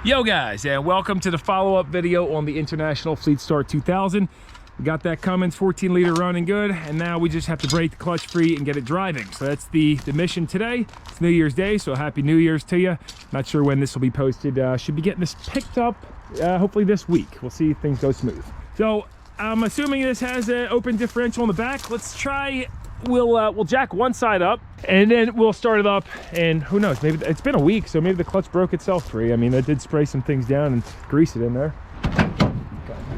Yo guys, and welcome to the follow-up video on the International FleetStar 2000. We got that Cummins 14-liter running good, and now we just have to break the clutch free and get it driving. So that's the mission today. It's New Year's Day, so happy New Year's to you. Not sure when this will be posted. Should be getting this picked up hopefully this week. We'll see if things go smooth. So I'm assuming this has an open differential in the back. Let's try. We'll jack one side up and then we'll start it up, and who knows, maybe it's been a week, so maybe the clutch broke itself free. I mean, I did spray some things down and grease it in there.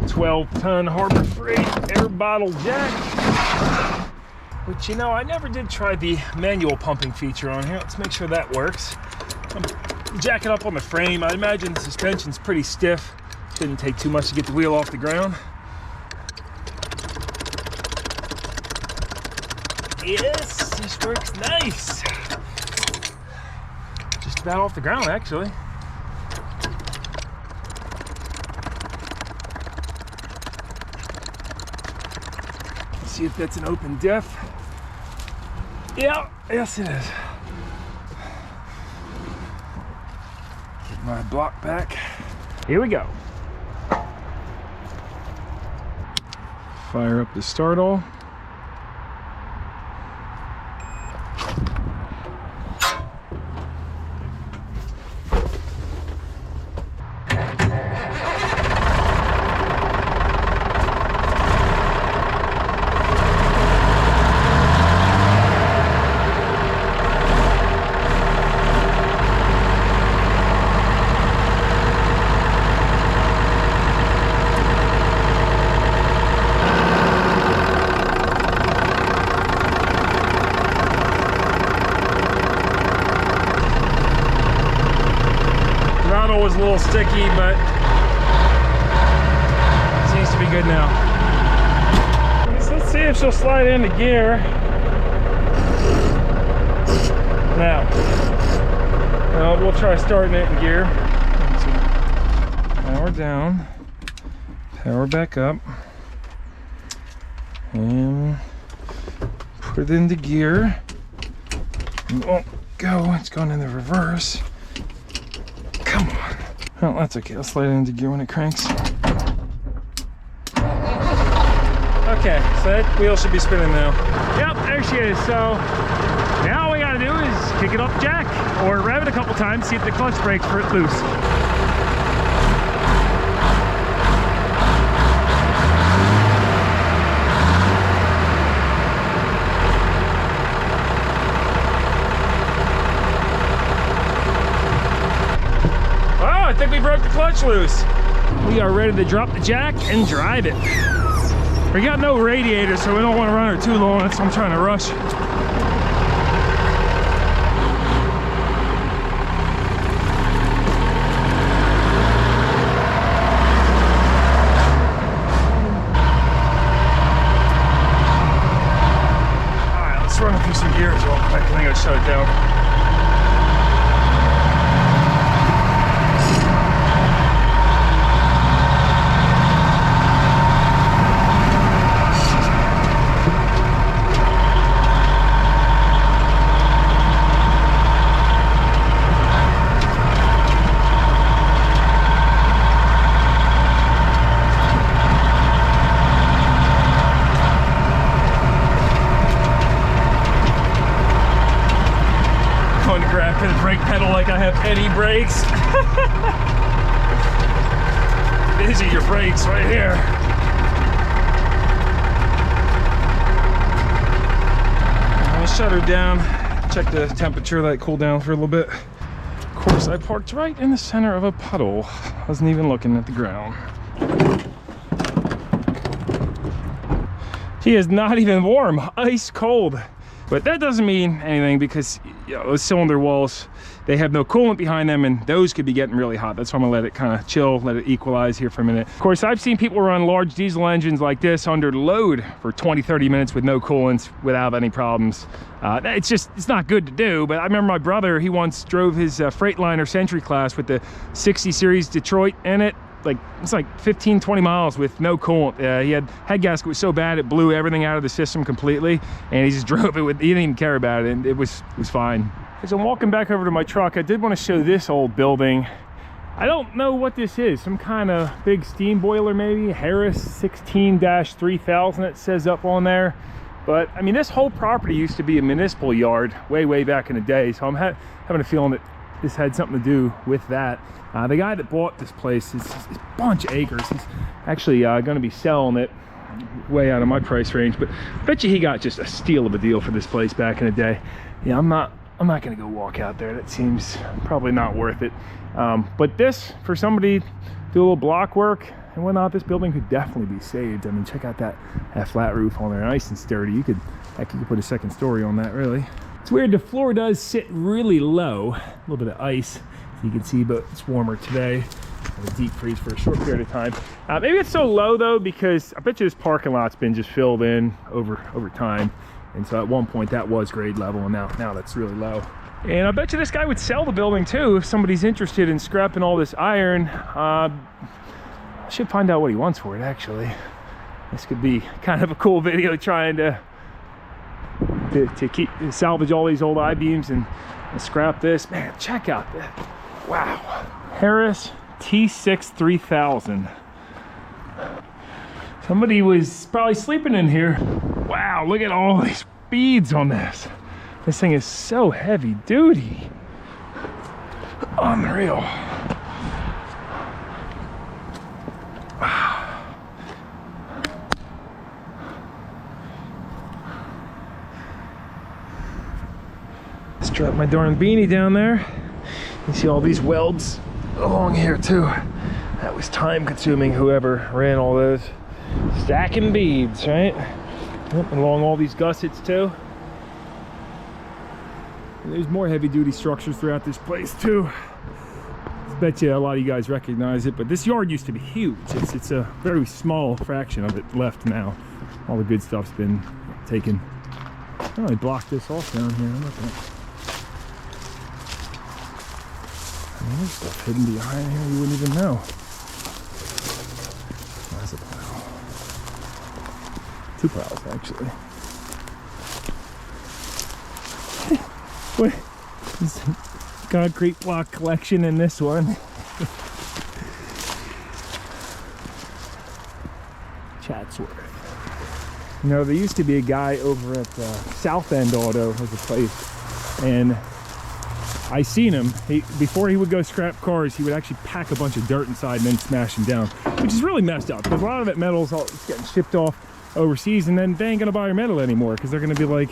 12-ton Harbor Freight air bottle jack, which, you know, I never did try the manual pumping feature on here. Let's make sure that works. I'm jacking up on the frame. I imagine the suspension's pretty stiff. Shouldn't take too much to get the wheel off the ground. Yes, this works nice. Just about off the ground, actually. Let's see if that's an open diff. Yeah, yes it is. Get my block back. Here we go. Fire up the startle. Was a little sticky, but seems to be good now. So let's see if she'll slide into gear. Now, we'll try starting it in gear. Power down, power back up, and put it into gear. It won't go, it's going in the reverse. Come on. Oh, that's okay. I'll slide it into gear when it cranks. Okay, so that wheel should be spinning now. Yep, there she is. So now all we gotta do is kick it off jack or rev it a couple times, see if the clutch breaks for it loose. I think we broke the clutch loose. We are ready to drop the jack and drive it. We got no radiator, so we don't want to run her too low on it, so I'm trying to rush. All right, let's run through some gears real quick. I think I'll shut it down. The brake pedal like I have any brakes. These are your brakes right here. I'll shut her down, check the temperature, let it cool down for a little bit. Of course, I parked right in the center of a puddle. Wasn't even looking at the ground. She is not even warm, ice cold. But that doesn't mean anything because, you know, those cylinder walls, they have no coolant behind them, and those could be getting really hot. That's why I'm gonna let it kind of chill, let it equalize here for a minute. Of course, I've seen people run large diesel engines like this under load for 20-30 minutes with no coolants without any problems. It's not good to do, but I remember my brother, he once drove his Freightliner Century class with the 60 series Detroit in it. It's like 15-20 miles with no coolant. He had head gasket was so bad it blew everything out of the system completely, and he just drove it with, he didn't even care about it, and it was fine. As I'm walking back over to my truck, I did want to show this old building. I don't know what this is. Some kind of big steam boiler maybe. Harris 16-3000 it says up on there. But I mean, this whole property used to be a municipal yard way back in the day. So I'm having a feeling that this had something to do with that. The guy that bought this place is a bunch of acres. He's actually going to be selling it way out of my price range, but I bet you he got just a steal of a deal for this place back in the day. Yeah, I'm not gonna go walk out there. That seems probably not worth it. But this, for somebody do a little block work and whatnot, this building could definitely be saved. I mean, check out that flat roof on there, nice and sturdy. You could put a second story on that, really. It's weird, the floor does sit really low, a little bit of ice, as you can see, but it's warmer today. A deep freeze for a short period of time. Maybe it's so low though because I bet you this parking lot's been just filled in over time, and so at one point that was grade level, and now that's really low. And I bet you this guy would sell the building too if somebody's interested in scrapping all this iron. I should find out what he wants for it actually. This could be kind of a cool video trying to salvage all these old I-beams and scrap this. Man, check out that. Wow. Harris T6 3000. Somebody was probably sleeping in here. Wow, look at all these beads on this. This thing is so heavy duty. Unreal. Wow. Strap my darn beanie down there. You see all these welds along here too. That was time consuming, whoever ran all those. Stacking beads, right? Yep, and along all these gussets too. And there's more heavy duty structures throughout this place too. I bet you a lot of you guys recognize it, but this yard used to be huge. It's a very small fraction of it left now. All the good stuff's been taken. Oh, I blocked this off down here. Look at that. There's stuff hidden behind here you wouldn't even know. That's a pile. 2 piles, actually. What? There's a concrete block collection in this one. Chatsworth. You know, there used to be a guy over at South End Auto as a place, and I seen him. Before he would go scrap cars, he would actually pack a bunch of dirt inside and then smash them down, which is really messed up because a lot of that metal is all getting shipped off overseas, and then they ain't gonna buy your metal anymore because they're gonna be like,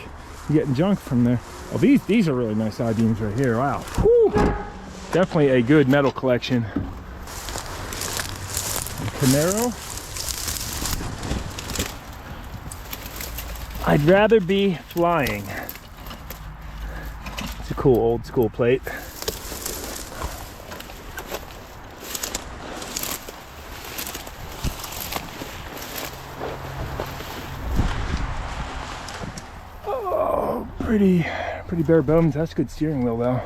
you're getting junk from there. Oh, these are really nice I-beams right here. Wow. Whew. Definitely a good metal collection. Camaro. I'd rather be flying. It's a cool old school plate. Oh, pretty bare bones. That's good steering wheel though.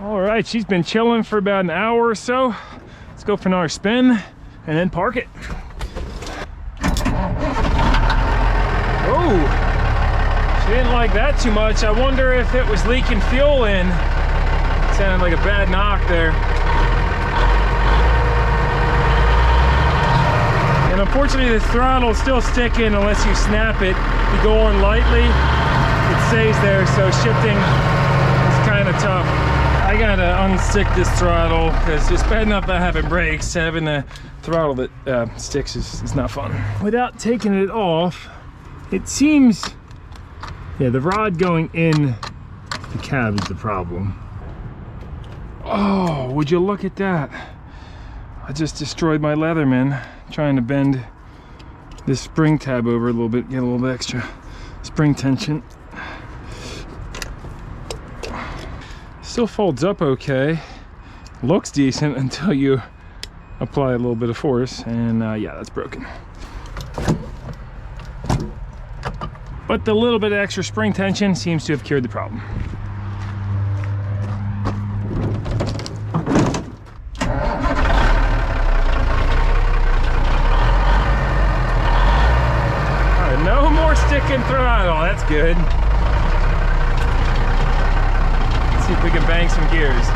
All right, she's been chilling for about an hour or so. Let's go for another spin and then park it. Oh, she didn't like that too much. I wonder if it was leaking fuel in. It sounded like a bad knock there. And unfortunately, the throttle is still sticking unless you snap it. If you go on lightly, it stays there, so shifting is kind of tough. I gotta unstick this throttle because it's bad enough that having brakes. Having a throttle that sticks is not fun. Without taking it off, it seems, yeah, the rod going in the cab is the problem. Oh, would you look at that? I just destroyed my Leatherman trying to bend this spring tab over a little bit, get a little bit extra spring tension. Still folds up okay, looks decent until you apply a little bit of force, and yeah, that's broken. But the little bit of extra spring tension seems to have cured the problem. All right, no more sticking throttle, that's good. Let's see if we can bang some gears.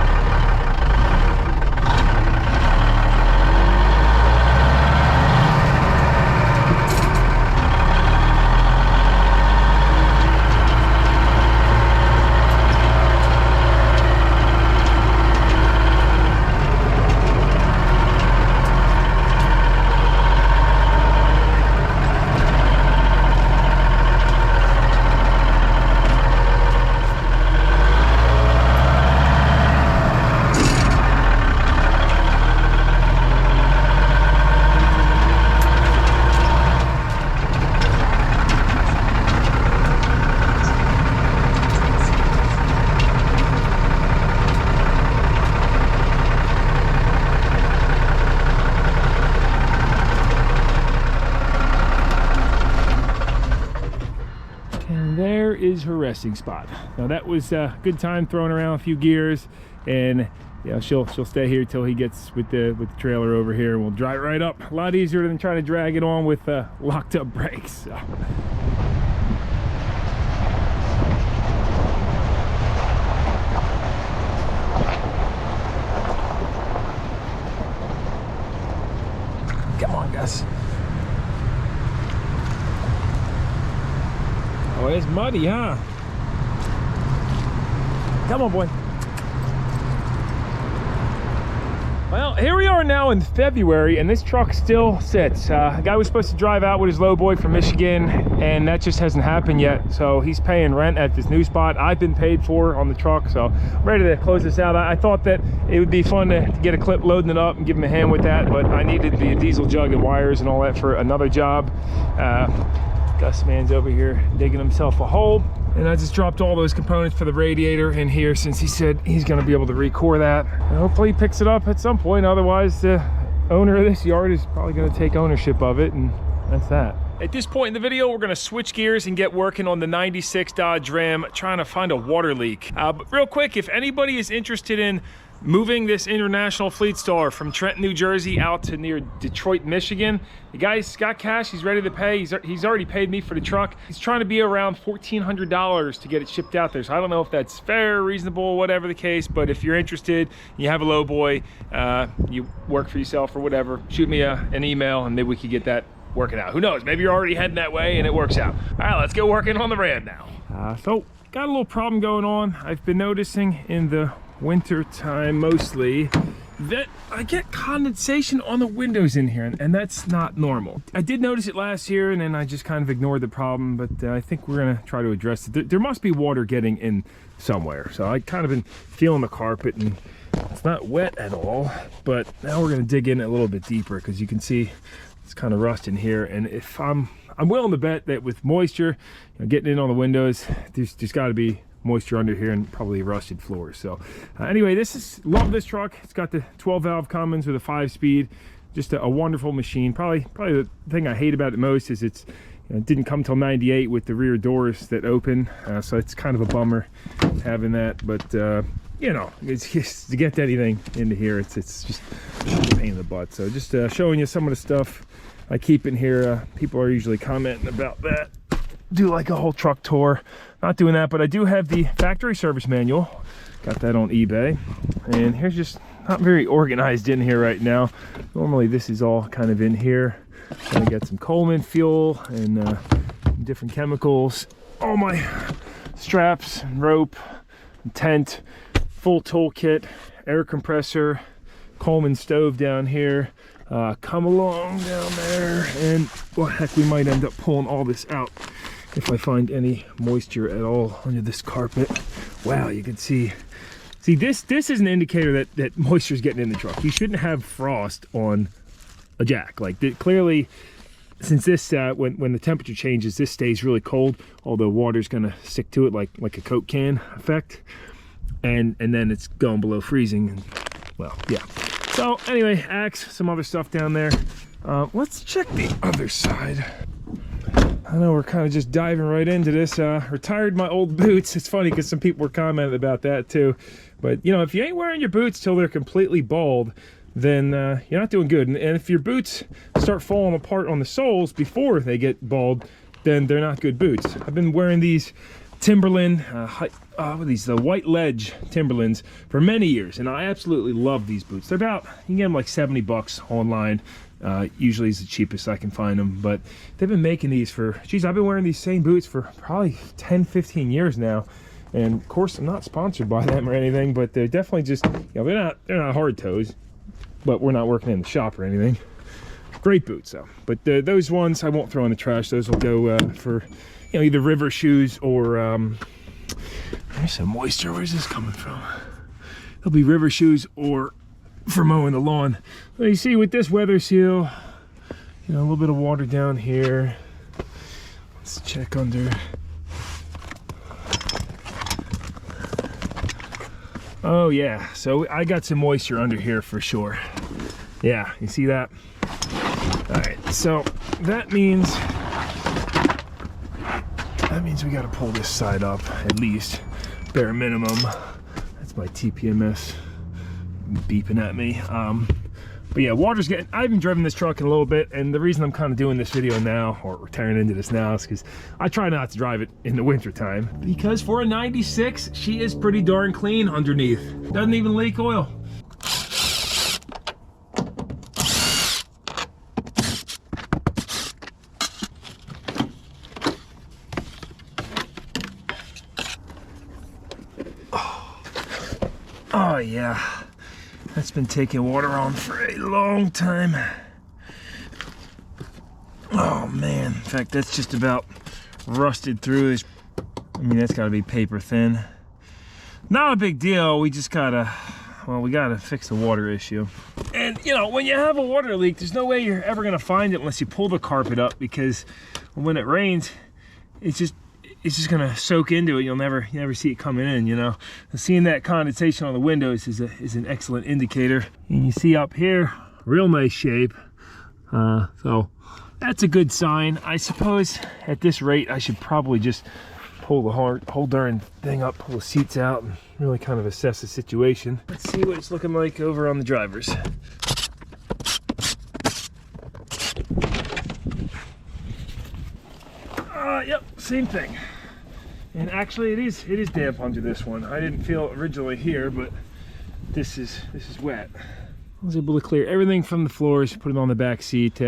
Is her resting spot. Now that was a good time throwing around a few gears, and yeah, she'll stay here till he gets with the trailer over here, and we'll drive it right up. A lot easier than trying to drag it on with locked up brakes. So. Come on, Gus. Oh, it's muddy, huh? Come on, boy. Well, here we are now in February, and this truck still sits. A guy was supposed to drive out with his low boy from Michigan, and that just hasn't happened yet. So he's paying rent at this new spot. I've been paid for on the truck, so I'm ready to close this out. I thought that it would be fun to get a clip loading it up and give him a hand with that, but I needed the diesel jug and wires and all that for another job. Gus man's over here digging himself a hole, and I just dropped all those components for the radiator in here since he said he's going to be able to recore that. And hopefully he picks it up at some point. Otherwise, the owner of this yard is probably going to take ownership of it, and that's that. At this point in the video, we're going to switch gears and get working on the 96 Dodge Ram, trying to find a water leak. But real quick, if anybody is interested in moving this International FleetStar from Trenton, New Jersey out to near Detroit, Michigan, the guy's got cash, he's ready to pay. He's already paid me for the truck. He's trying to be around $1,400 to get it shipped out there. So I don't know if that's fair, reasonable, whatever the case, but if you're interested, you have a low boy, you work for yourself or whatever, shoot me an email and maybe we could get that working out. Who knows, maybe you're already heading that way and it works out. All right, let's go working on the Ram now. So got a little problem going on. I've been noticing in the winter time mostly that I get condensation on the windows in here, and that's not normal. I did notice it last year and then I just kind of ignored the problem, but I think we're gonna try to address it. There must be water getting in somewhere. So I kind of been feeling the carpet and it's not wet at all, but now we're gonna dig in a little bit deeper because you can see it's kind of rust in here. And if I'm willing to bet that with moisture, you know, getting in on the windows, there's got to be moisture under here and probably rusted floors. So anyway, love this truck. It's got the 12 valve Cummins with a 5-speed, just a wonderful machine. Probably the thing I hate about it most is it didn't come till 98 with the rear doors that open, so it's kind of a bummer having that. But you know, it's just to get anything into here, it's just a pain in the butt. So just showing you some of the stuff I keep in here. People are usually commenting about that. Do like a whole truck tour. Not doing that, but I do have the factory service manual. Got that on eBay. And here's just not very organized in here right now. Normally this is all kind of in here. Gonna get some Coleman fuel and different chemicals. All my straps and rope and tent, full toolkit, air compressor, Coleman stove down here. Come along down there, and well, heck, we might end up pulling all this out if I find any moisture at all under this carpet. Wow, you can see this is an indicator that moisture is getting in the truck. You shouldn't have frost on a jack. Like clearly, since this when the temperature changes, this stays really cold, although water's gonna stick to it like a Coke can effect, and then it's going below freezing, and well, yeah. So anyway, axe, some other stuff down there. Let's check the other side. I know we're kind of just diving right into this. Retired my old boots. It's funny because some people were commenting about that too. But you know, if you ain't wearing your boots till they're completely bald, then you're not doing good. And if your boots start falling apart on the soles before they get bald, then they're not good boots. I've been wearing these Timberland, what are these, the White Ledge Timberlands for many years, and I absolutely love these boots. They're about, you can get them like 70 bucks online. Usually is the cheapest I can find them, but they've been making these for, geez, I've been wearing these same boots for probably 10, 15 years now. And of course, I'm not sponsored by them or anything, but they're definitely just, you know, they're not hard toes, but we're not working in the shop or anything. Great boots though. But those ones I won't throw in the trash. Those will go for, you know, either river shoes or, there's some moisture. Where's this coming from? It'll be river shoes or for mowing the lawn. Well, you see with this weather seal, you know, a little bit of water down here. Let's check under. Oh yeah, so I got some moisture under here for sure. Yeah, you see that? All right, so that means we got to pull this side up at least, bare minimum. That's my TPMS beeping at me. But yeah, water's getting, I haven't driven this truck in a little bit, and the reason I'm kind of doing this video now, or tearing into this now, is because I try not to drive it in the winter time. Because for a 96, she is pretty darn clean underneath. Doesn't even leak oil. Oh yeah. That's been taking water on for a long time. Oh man, in fact, that's just about rusted through this. I mean, that's gotta be paper thin. Not a big deal, we just gotta, well, we gotta fix the water issue. And you know, when you have a water leak, there's no way you're ever gonna find it unless you pull the carpet up, because when it rains, it's just gonna soak into it. You never see it coming in, you know. And seeing that condensation on the windows is an excellent indicator. And you see up here, real nice shape. So that's a good sign. I suppose at this rate, I should probably just pull the whole darn thing up, pull the seats out, and really kind of assess the situation. Let's see what it's looking like over on the driver's. Yep, same thing. And actually it is damp under this one. I didn't feel it originally here, but this is wet. I was able to clear everything from the floors, put it on the back seat.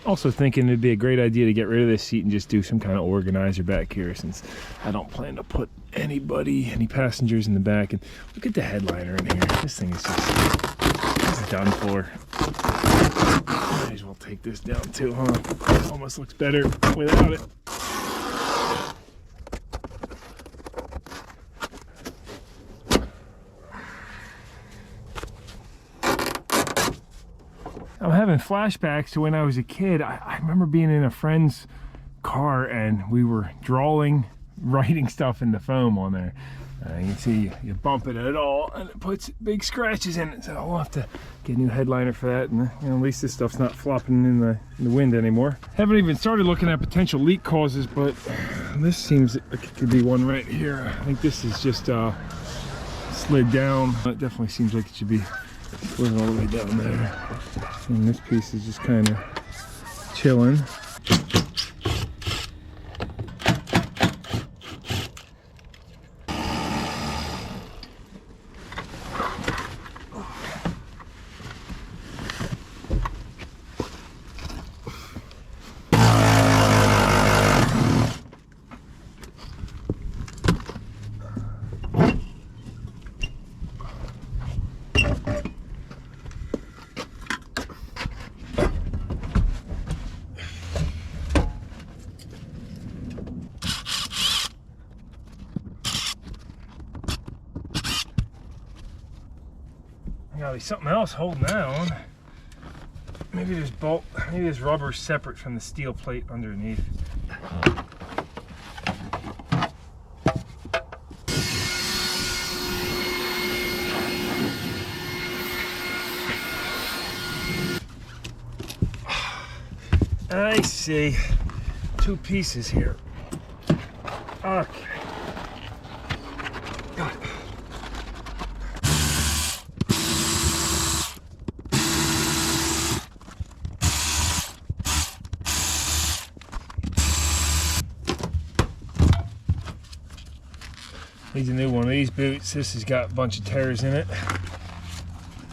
Also thinking it'd be a great idea to get rid of this seat and just do some kind of organizer back here, since I don't plan to put any passengers in the back. And look at the headliner in here. This thing is just done for. Might as well take this down too, huh? It almost looks better without it. I'm having flashbacks to when I was a kid. I remember being in a friend's car and we were writing stuff in the foam on there. You can see you bump it at all and it puts big scratches in it. So I'll have to get a new headliner for that, and you know, at least this stuff's not flopping in the wind anymore. Haven't even started looking at potential leak causes, but this seems like it could be one right here. I think this is just slid down. It definitely seems like it should be slid all the way down there. And this piece is just kind of chilling. Gotta be something else holding that on. Maybe there's rubber separate from the steel plate underneath. I see 2 pieces here. Okay. Got it. Needs a new one of these boots. This has got a bunch of tears in it.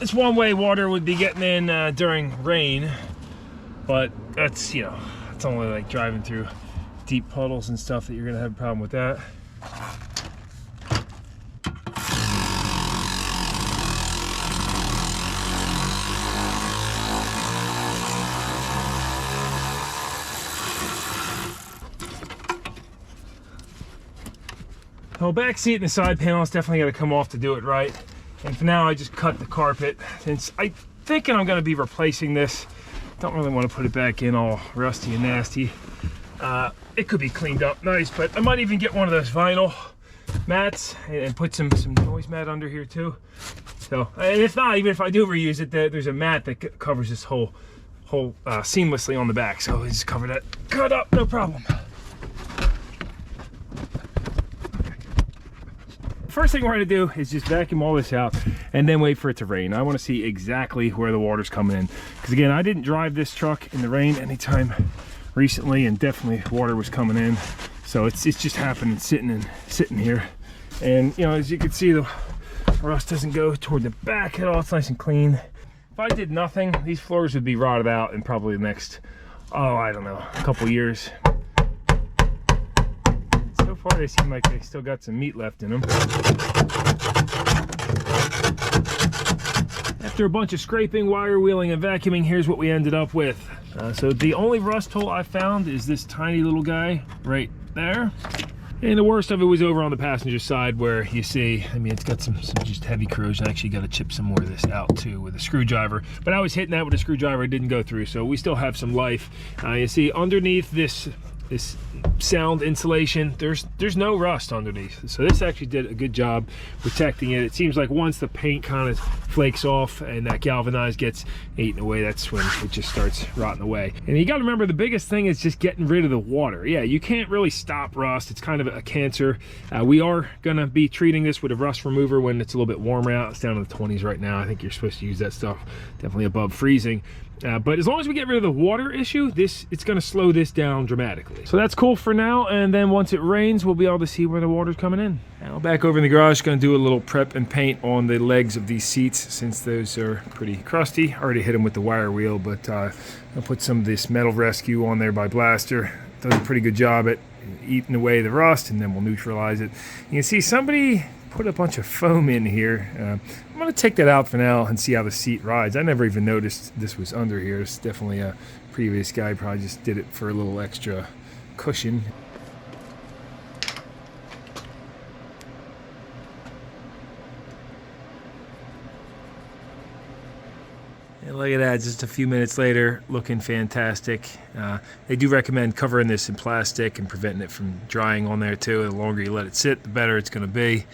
It's one way water would be getting in during rain, but that's, you know, it's only like driving through deep puddles and stuff that you're gonna have a problem with that. The back seat and the side panel is definitely got to come off to do it right. And for now, I just cut the carpet. Since I'm thinking I'm going to be replacing this, don't really want to put it back in all rusty and nasty. It could be cleaned up nice, but I might even get one of those vinyl mats and put some noise mat under here too. So, and if not, even if I do reuse it, there's a mat that covers this whole seamlessly on the back. So we just cover that cut up, no problem. First thing we're gonna do is just vacuum all this out and then wait for it to rain. I wanna see exactly where the water's coming in. Because again, I didn't drive this truck in the rain anytime recently, and definitely water was coming in. So it's just happening sitting here. And you know, as you can see, the rust doesn't go toward the back at all. It's nice and clean. If I did nothing, these floors would be rotted out in probably the next, oh, I don't know, a couple years. So far they seem like they still got some meat left in them. After a bunch of scraping, wire wheeling, and vacuuming, here's what we ended up with. So the only rust hole I found is this tiny little guy right there. And the worst of it was over on the passenger side, where you see, I mean, it's got some just heavy corrosion. I actually got to chip some more of this out too with a screwdriver. But I was hitting that with a screwdriver, it didn't go through, so we still have some life. You see underneath this sound insulation, there's no rust underneath, so this actually did a good job protecting it. It seems like once the paint kind of flakes off and that galvanized gets eaten away, that's when it just starts rotting away. And you got to remember, the biggest thing is just getting rid of the water. Yeah, you can't really stop rust. It's kind of a cancer. We are gonna be treating this with a rust remover when it's a little bit warmer out. It's down in the 20s right now. I think you're supposed to use that stuff definitely above freezing. But as long as we get rid of the water issue, it's going to slow this down dramatically. So that's cool for now, and then once it rains, we'll be able to see where the water's coming in. Now back over in the garage, going to do a little prep and paint on the legs of these seats, since those are pretty crusty. Already hit them with the wire wheel, but I'll put some of this Metal Rescue on there by Blaster. Does a pretty good job at eating away the rust, and then we'll neutralize it. You can see somebody put a bunch of foam in here. I'm going to take that out for now and see how the seat rides. I never even noticed this was under here. It's definitely a previous guy probably just did it for a little extra cushion. And look at that, just a few minutes later, looking fantastic. They do recommend covering this in plastic and preventing it from drying on there too. The longer you let it sit, the better it's going to be.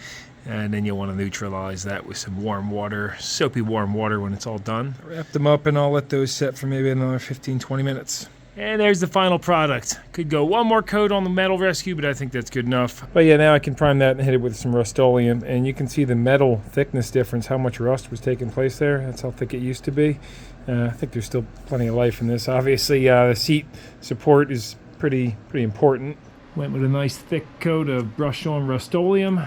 And then you'll want to neutralize that with some warm water, soapy warm water when it's all done. Wrap them up and I'll let those set for maybe another 15-20 minutes. And there's the final product. Could go one more coat on the Metal Rescue, but I think that's good enough. But yeah, now I can prime that and hit it with some Rust-Oleum, and you can see the metal thickness difference, how much rust was taking place there. That's how thick it used to be. I think there's still plenty of life in this. Obviously, the seat support is pretty important. Went with a nice thick coat of brushed-on Rust-Oleum.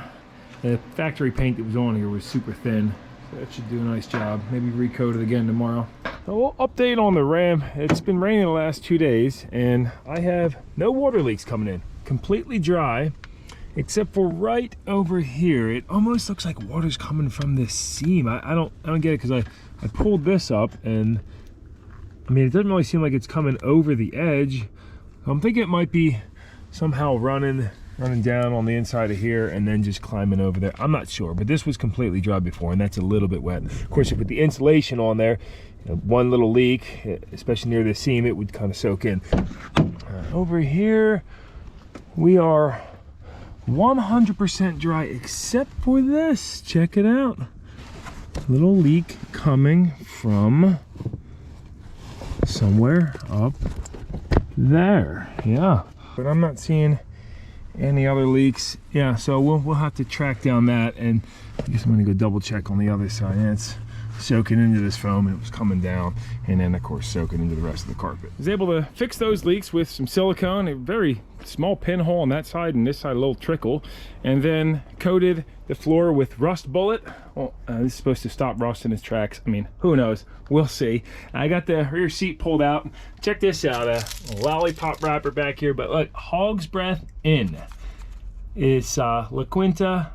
The factory paint that was on here was super thin, so that should do a nice job. Maybe recoat it again tomorrow. A little update on the Ram. It's been raining the last 2 days, and I have no water leaks coming in. Completely dry, except for right over here. It almost looks like water's coming from this seam. I don't get it, because I pulled this up, and I mean, it doesn't really seem like it's coming over the edge. I'm thinking it might be somehow running down on the inside of here and then just climbing over there. I'm not sure, but this was completely dry before, and that's a little bit wet. Of course, if with the insulation on there, one little leak, especially near the seam, it would kind of soak in. Over here, we are 100% dry except for this. Check it out. Little leak coming from somewhere up there. Yeah, but I'm not seeing any other leaks. Yeah, so we'll have to track down that, and I guess I'm gonna go double check on the other side. Yeah, it's soaking into this foam and it was coming down, and then of course soaking into the rest of the carpet. I was able to fix those leaks with some silicone, a very small pinhole on that side, and this side a little trickle, and then coated the floor with rust bullet. Well, this is supposed to stop rust in its tracks. I mean, who knows, we'll see. I got the rear seat pulled out. Check this out, a lollipop wrapper back here, but look, Hog's Breath in. It's La Quinta,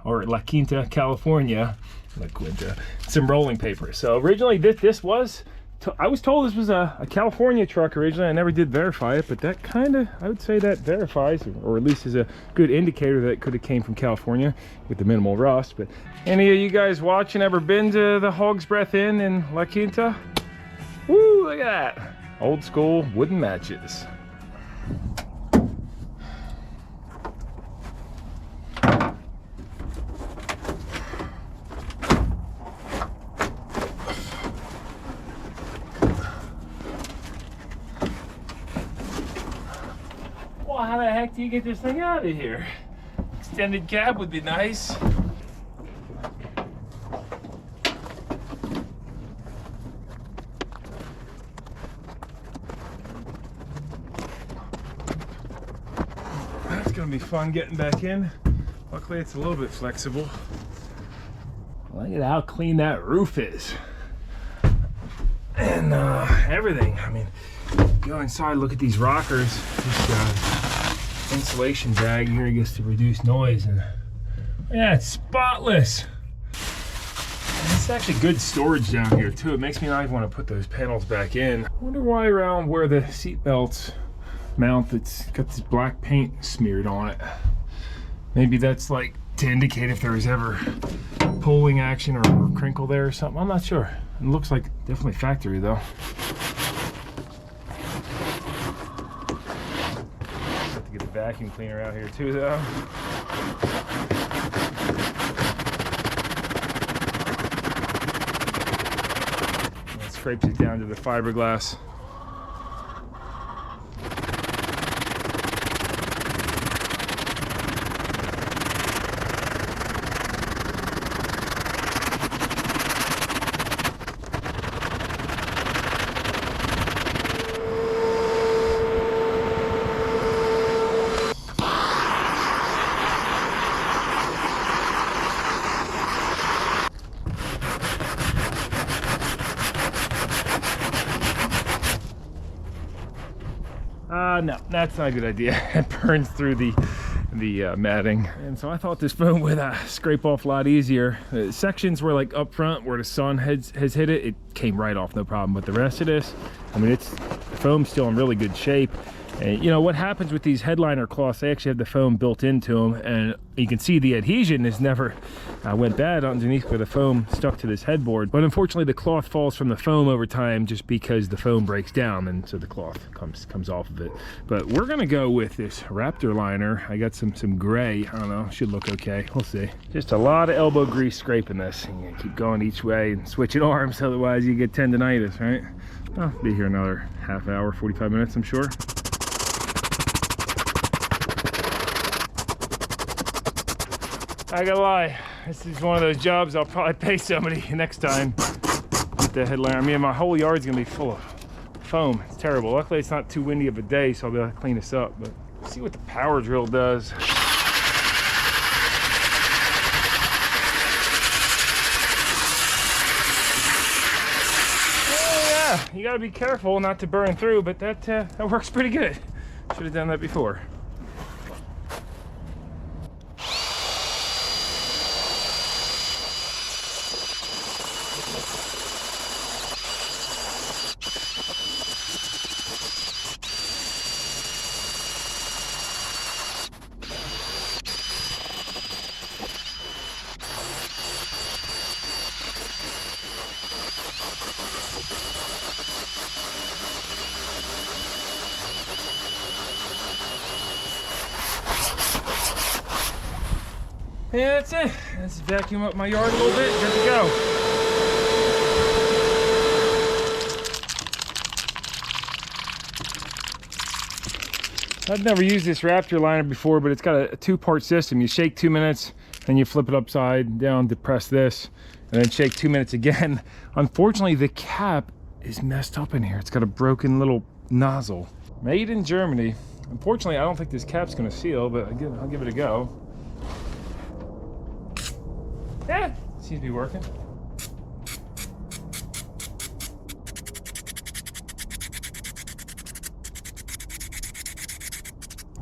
California. La Quinta. Some rolling paper. So originally this was, I was told this was a California truck originally. I never did verify it, but that kind of, I would say that verifies, or at least is a good indicator that it could have came from California with the minimal rust. But any of you guys watching ever been to the Hog's Breath Inn in La Quinta? Woo, look at that. Old school wooden matches. Well, how the heck do you get this thing out of here? Extended cab would be nice. That's gonna be fun getting back in. Luckily it's a little bit flexible. Look at how clean that roof is. And everything. I mean, go inside, look at these rockers. This insulation bag here, I guess, to reduce noise, and yeah, it's spotless. And it's actually good storage down here too. It makes me not even want to put those panels back in. I wonder why around where the seat belts mount, it's got this black paint smeared on it. Maybe that's like to indicate if there was ever pulling action or crinkle there or something. I'm not sure. It looks like definitely factory though. Get the vacuum cleaner out here too though. It scrapes it down to the fiberglass. No, that's not a good idea. It burns through the matting. And so I thought this foam would scrape off a lot easier. Sections were like up front where the sun has hit it, it came right off, no problem. But the rest of this, I mean, the foam's still in really good shape. And you know what happens with these headliner cloths, they actually have the foam built into them, and you can see the adhesion is never went bad underneath where the foam stuck to this headboard. But unfortunately the cloth falls from the foam over time just because the foam breaks down, and so the cloth comes off of it. But we're gonna go with this Raptor liner. I got some gray, I don't know, should look okay, we'll see. Just a lot of elbow grease scraping this, and you keep going each way and switching arms, otherwise you get tendonitis, right? I'll be here another half hour, 45 minutes, I'm sure. I gotta lie, this is one of those jobs I'll probably pay somebody next time with the headliner. I mean, my whole yard's gonna be full of foam. It's terrible. Luckily, it's not too windy of a day, so I'll be able to clean this up. But let's see what the power drill does. Oh yeah, you gotta be careful not to burn through, but that works pretty good. Should have done that before. Yeah, that's it. Let's vacuum up my yard a little bit. Good to go. I've never used this Raptor liner before, but it's got a two-part system. You shake 2 minutes, then you flip it upside down to press this, and then shake 2 minutes again. Unfortunately, the cap is messed up in here. It's got a broken little nozzle. Made in Germany. Unfortunately, I don't think this cap's gonna seal, but I'll give it a go. Yeah, seems to be working.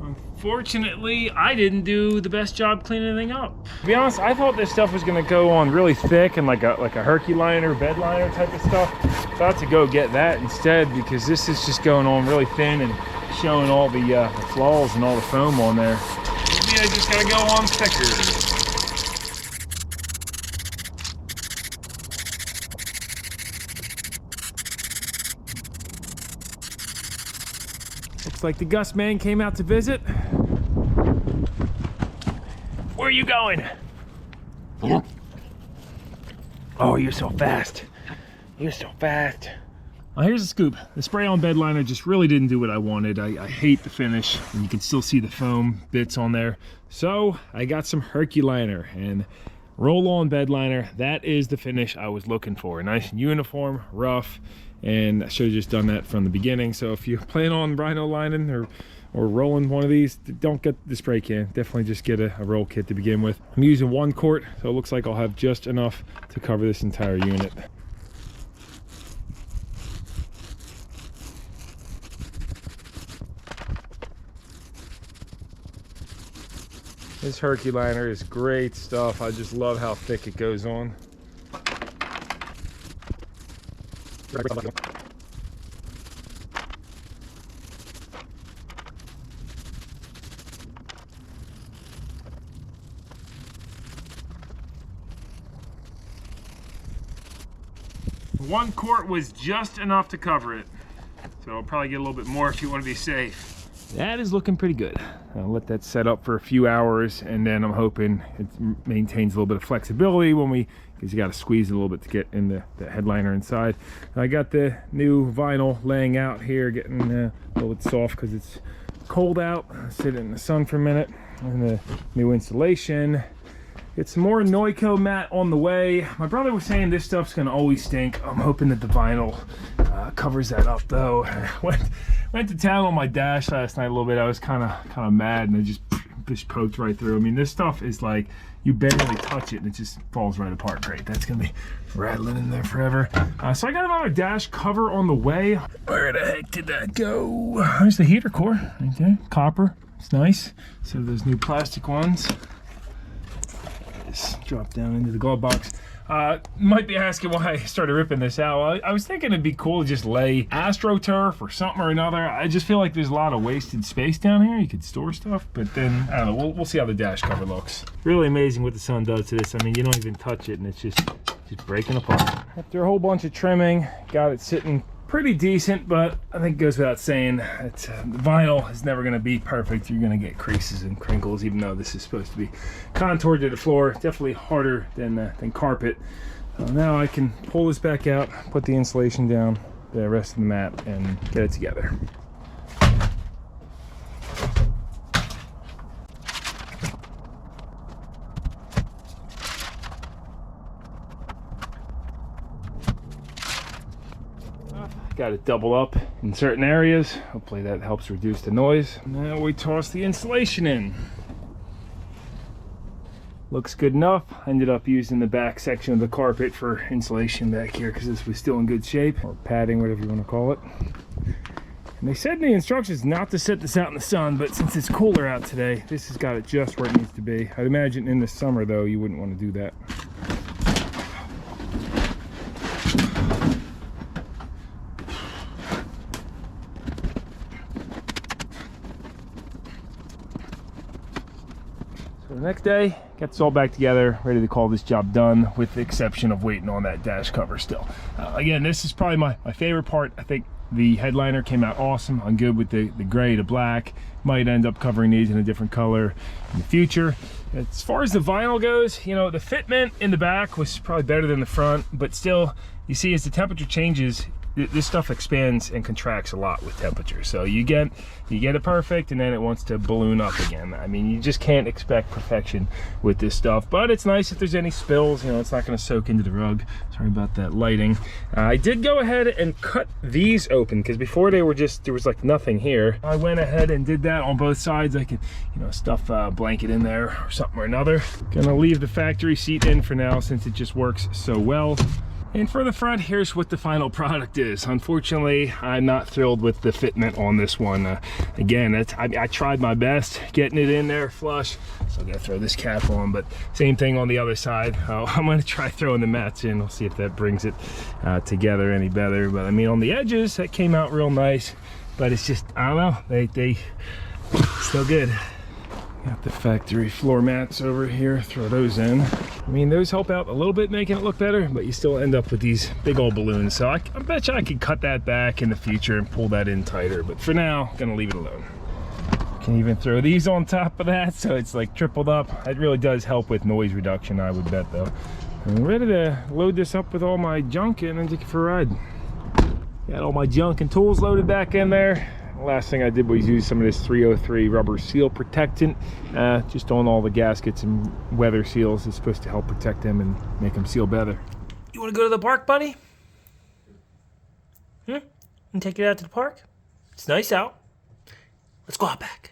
Unfortunately, I didn't do the best job cleaning anything up. To be honest, I thought this stuff was gonna go on really thick and like a Herculiner, bed liner type of stuff. Thought to go get that instead, because this is just going on really thin and showing all the flaws and all the foam on there. Maybe I just gotta go on thicker. Looks like the Gus man came out to visit. Where are you going? Oh, you're so fast. You're so fast. Here's the scoop. The spray-on bed liner just really didn't do what I wanted. I hate the finish, and you can still see the foam bits on there. So I got some Herculiner and roll-on bed liner. That is the finish I was looking for. Nice and uniform, rough, and I should have just done that from the beginning. So if you plan on rhino lining or rolling one of these, don't get the spray can. Definitely just get a roll kit to begin with. I'm using 1 quart, so it looks like I'll have just enough to cover this entire unit. This Herculiner is great stuff. I just love how thick it goes on. One quart was just enough to cover it. So I'll probably get a little bit more if you want to be safe. That is looking pretty good. I'll let that set up for a few hours, and then I'm hoping it maintains a little bit of flexibility because you got to squeeze it a little bit to get in the headliner inside. I got the new vinyl laying out here, getting a little bit soft because it's cold out. I'll sit in the sun for a minute. And the new insulation. Get some more Noico mat on the way. My brother was saying this stuff's gonna always stink. I'm hoping that the vinyl covers that up though. Went to town on my dash last night a little bit. I was kind of mad, and it just poked right through. I mean, this stuff is like, you barely touch it and it just falls right apart. Great, that's gonna be rattling in there forever. So I got another dash cover on the way. Where the heck did that go? There's the heater core right there, copper. It's nice. So those new plastic ones. Just drop down into the glove box. Might be asking why I started ripping this out. I was thinking it'd be cool to just lay AstroTurf or something or another. I just feel like there's a lot of wasted space down here. You could store stuff, but then I don't know. We'll see how the dash cover looks. Really amazing what the sun does to this. I mean, you don't even touch it, and it's just breaking apart. After a whole bunch of trimming, got it sitting pretty decent, but I think it goes without saying that the vinyl is never going to be perfect. You're going to get creases and crinkles, even though this is supposed to be contoured to the floor. Definitely harder than carpet. Now I can pull this back out, put the insulation down, the rest of the mat, and get it together. Got it double up in certain areas. Hopefully that helps reduce the noise. Now we toss the insulation in. Looks good enough. I ended up using the back section of the carpet for insulation back here because this was still in good shape, or padding, whatever you want to call it. And they said in the instructions not to set this out in the sun, but since it's cooler out today, this has got it just where it needs to be. I'd imagine in the summer though, you wouldn't want to do that. The next day, got this all back together, ready to call this job done, with the exception of waiting on that dash cover still. Again, this is probably my favorite part. I think the headliner came out awesome. I'm good with the gray to black. Might end up covering these in a different color in the future. As far as the vinyl goes, you know, the fitment in the back was probably better than the front, but still, you see as the temperature changes, this stuff expands and contracts a lot with temperature. So you get it perfect, and then it wants to balloon up again. I mean, you just can't expect perfection with this stuff, but it's nice if there's any spills, you know, it's not going to soak into the rug. Sorry about that lighting. I did go ahead and cut these open, because before they were just, there was like nothing here. I went ahead and did that on both sides. I could, you know, stuff a blanket in there or something or another. Gonna leave the factory seat in for now, since it just works so well. And for the front, here's what the final product is. Unfortunately, I'm not thrilled with the fitment on this one. Again, I tried my best getting it in there flush. So I'm gonna throw this cap on, but same thing on the other side. I'm gonna try throwing the mats in. We'll see if that brings it together any better. But I mean, on the edges, that came out real nice. But it's just, I don't know, they still good. Got the factory floor mats over here, throw those in. I mean, those help out a little bit making it look better, but you still end up with these big old balloons. So I bet you I could cut that back in the future and pull that in tighter, but for now, I'm gonna leave it alone. Can even throw these on top of that, so it's like tripled up. It really does help with noise reduction, I would bet though. I'm ready to load this up with all my junk and then take it for a ride. Got all my junk and tools loaded back in there. Last thing I did was use some of this 303 rubber seal protectant just on all the gaskets and weather seals. It's supposed to help protect them and make them seal better. You want to go to the park, buddy? And take it out to the park? It's nice out. Let's go out back.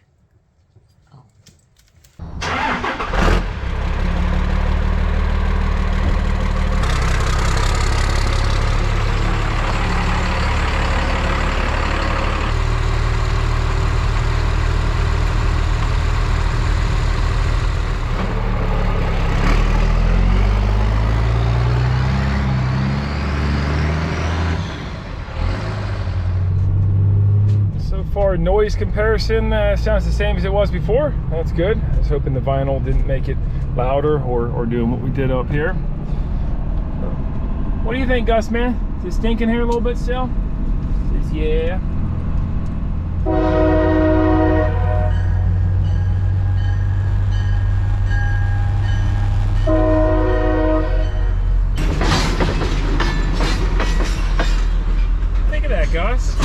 Noise comparison sounds the same as it was before. That's good. I was hoping the vinyl didn't make it louder or doing what we did up here. What do you think, Gus, man? Is it stinking here a little bit still? Says yeah. Think of that, Gus.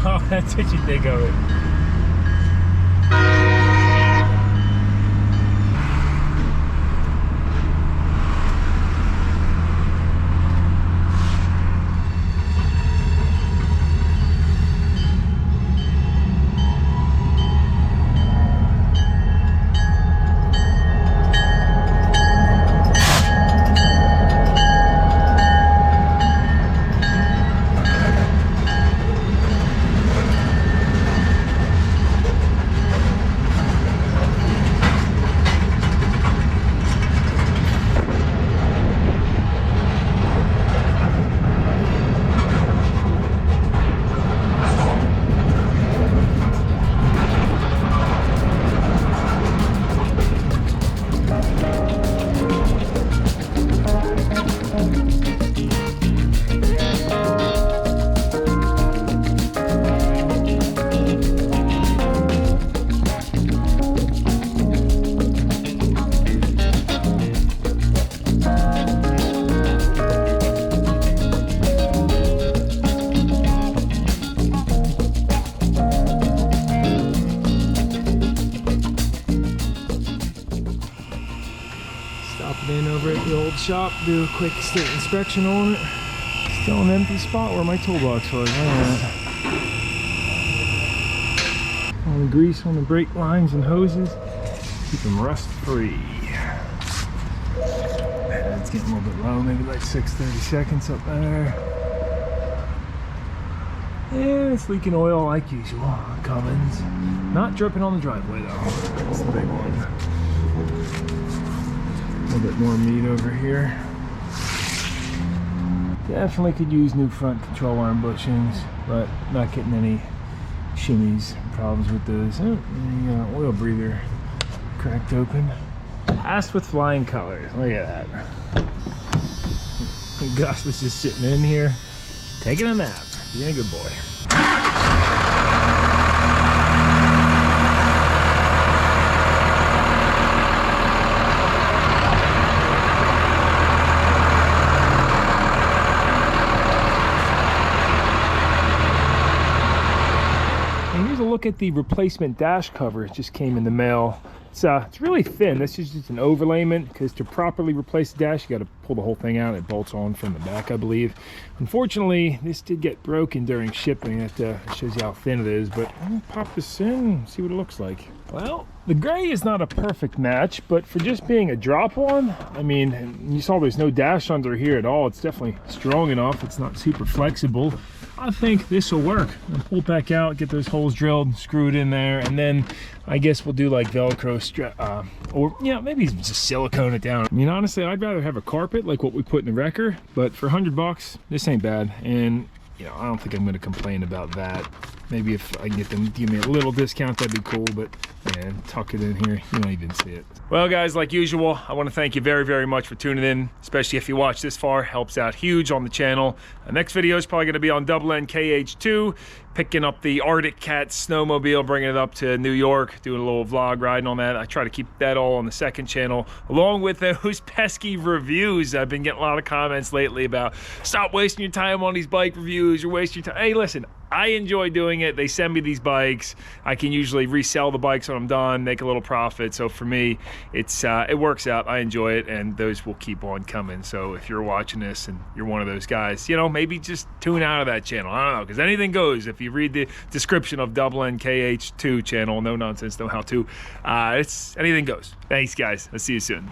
Oh, that's what you think of it. Shop, do a quick state inspection on it. Still an empty spot where my toolbox was. All the grease on the brake lines and hoses, keep them rust free. It's getting a little bit low, maybe like 6:30 seconds up there. Yeah, it's leaking oil like usual. Cummins. Not dripping on the driveway though. That's the big one. A little bit more meat over here. Definitely could use new front control arm bushings, but not getting any shimmies, problems with those. Oh, the oil breather cracked open. Passed with flying colors. Look at that. Gus was just sitting in here, taking a nap. Being a good boy. look at the replacement dash cover. It just came in the mail. It's really thin. This is just an overlayment, because to properly replace the dash, you got to pull the whole thing out. It bolts on from the back, I believe. Unfortunately, this did get broken during shipping. That shows you how thin it is, but I'm gonna pop this in and see what it looks like. Well, the gray is not a perfect match, but for just being a drop one, I mean, you saw there's no dash under here at all. It's definitely strong enough. It's not super flexible. I think this will work. I'll pull it back out, get those holes drilled, screw it in there, and then I guess we'll do like Velcro strap, or yeah, maybe just silicone it down. I mean, honestly, I'd rather have a carpet like what we put in the Wrecker, but for $100, this ain't bad. And you know, I don't think I'm going to complain about that. Maybe if I can get them to give me a little discount, that'd be cool, but man, tuck it in here, you don't even see it. Well guys, like usual, I want to thank you very, very much for tuning in, especially if you watch this far. Helps out huge on the channel. The next video is probably going to be on NNKH 2, picking up the Arctic Cat snowmobile, bringing it up to New York, doing a little vlog riding on that. I try to keep that all on the second channel, along with those pesky reviews. I've been getting a lot of comments lately about, stop wasting your time on these bike reviews, you're wasting your time. Hey, listen, I enjoy doing it. They send me these bikes. I can usually resell the bikes when I'm done, make a little profit. So for me, it works out. I enjoy it, and those will keep on coming. So if you're watching this and you're one of those guys, you know, maybe just tune out of that channel. I don't know, because anything goes. If you read the description of NNKH 2 channel, No Nonsense Know How 2, it's anything goes. Thanks, guys. I'll see you soon.